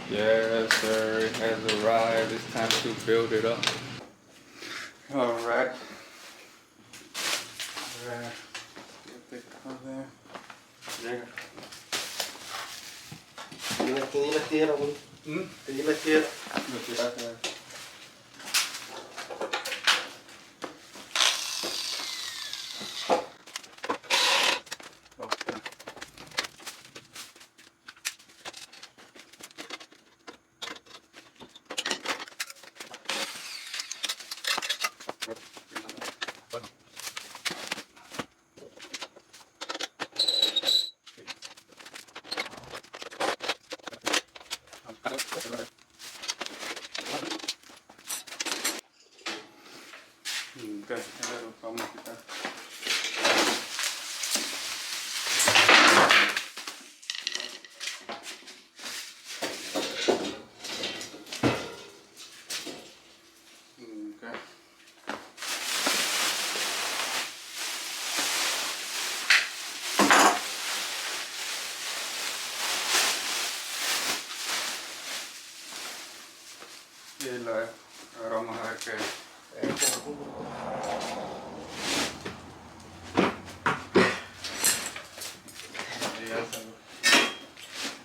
Yes, sir. It has arrived. It's time to build it up. All right. Get the color. Llega. Te di la tierra, güey. Te di la tierra. Lo tiraste. Okay, ahora lo vamos a quitar. Okay. Y ahora vamos a ver qué.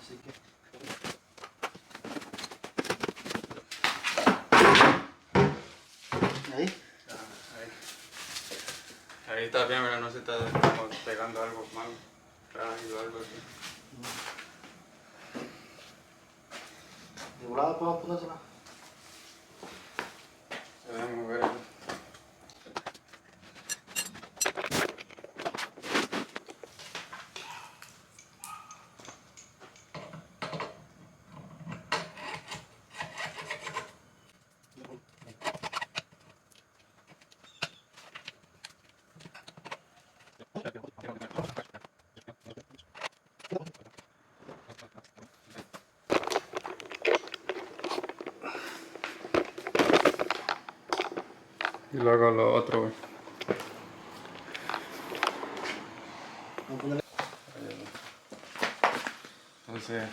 Así que. Ahí. Ahí está bien, pero no se está como pegando algo mal. Trágico, algo así. De volada podemos ponérsela. Debemos ver. Y luego lo otro, güey. Entonces,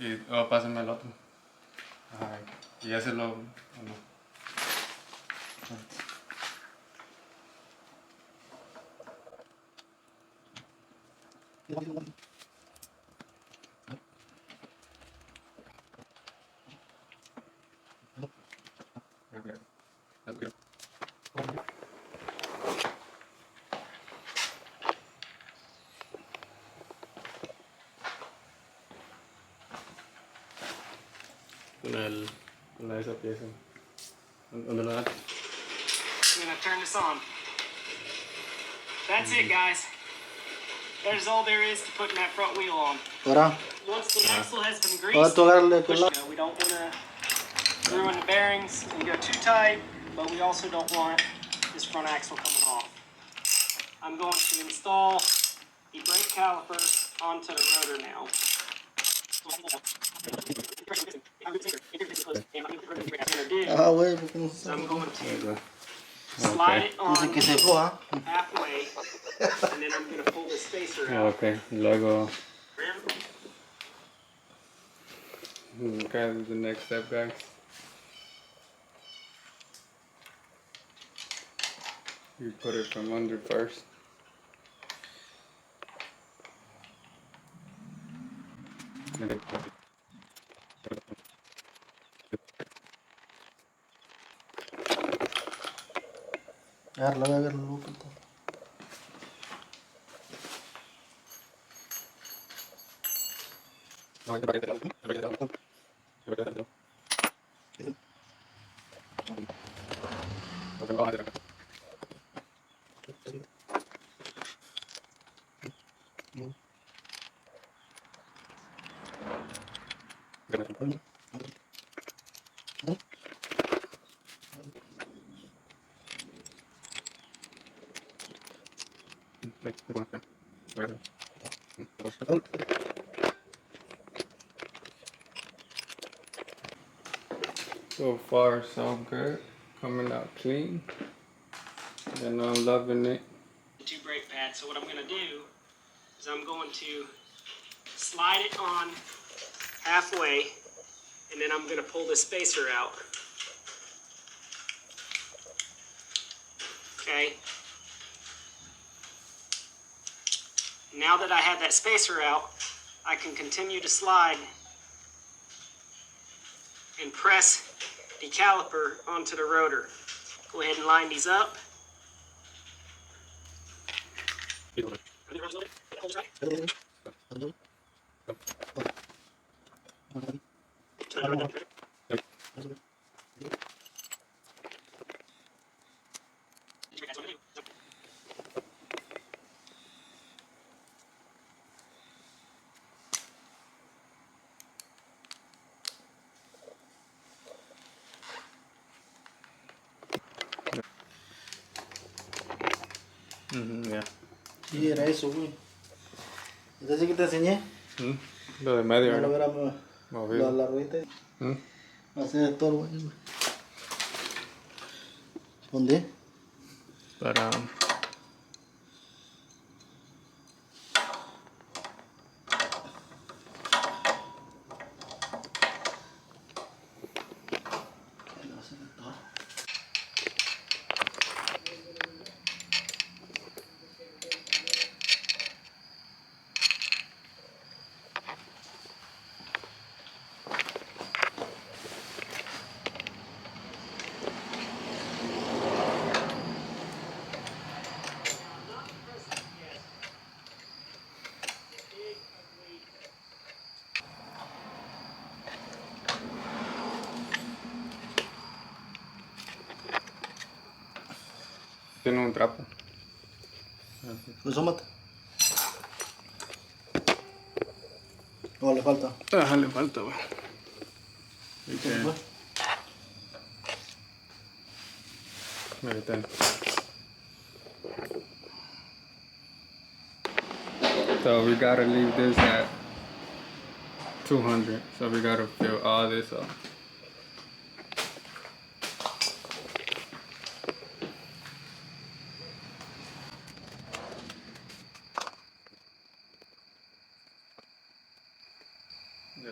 y pásenme el otro. Ajá, y ese lo. No. Con esa pieza. ¿Dónde lo das? I'm gonna turn this on. That's it, guys. There's all there is to putting that front wheel on. Ahora. Once the axle has been Ahora greased, tú agárrale con push, la. we don't want to ruin the bearings and go too tight, but we also don't want this front axle coming off. I'm going to install the brake caliper onto the rotor now. Ah, güey, porque no So I'm sé. going to slide it on Dice que se fue, halfway, and then I'm going to pull the spacer out. Okay, luego. Okay, the next step, guys. You put it from under first. Agárrala, agárrala, loco. So far, so good. Coming out clean. And I'm loving it. Two brake pads. So what I'm going to do is I'm going to slide it on halfway, and then I'm going to pull this spacer out. Okay. Now that I have that spacer out, I can continue to slide and press the caliper onto the rotor. Go ahead and line these up. Ya. Sí, era eso, güey. Entonces, ¿qué te enseñé? Lo de medio, No lo ¿verdad? hubiéramos... Movido. La ruedita. ¿Mm? Hacer de todo, güey. ¿Dónde? Para... Tiene un trapo. Asómate. No, le falta. Ajá, le falta, güey. ¿Qué fue? Ahí está. So we gotta leave this at 200. So we gotta fill all this up. Yeah.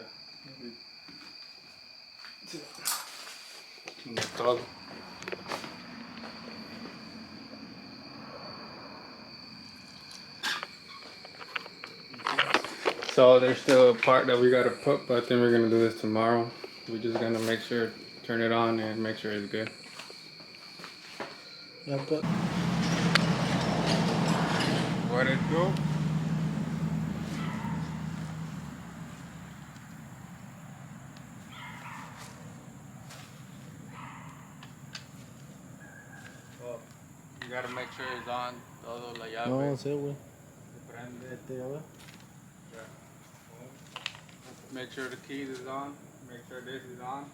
No todo. So there's still a part that we gotta put, but I think we're gonna do this tomorrow. We're just gonna make sure, turn it on and make sure it's good. Ya, pues. What it do? Well, you gotta make sure it's on. Todo la llave. No sé, güey. Se prende. Ya ves. Make sure the keys is on. Make sure this is on.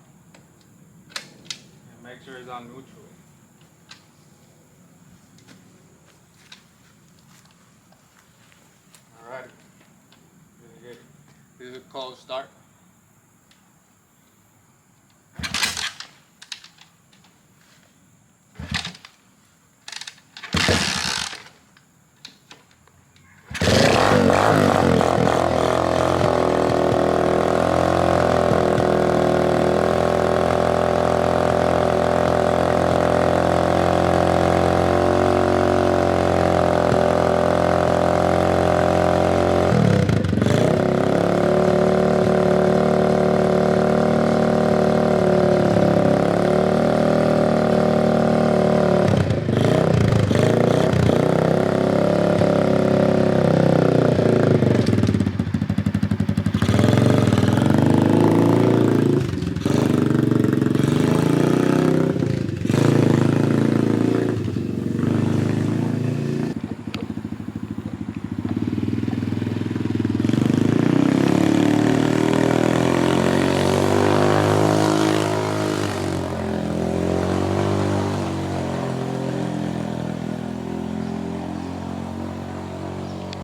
And make sure it's on neutral. Alright. This is a cold start.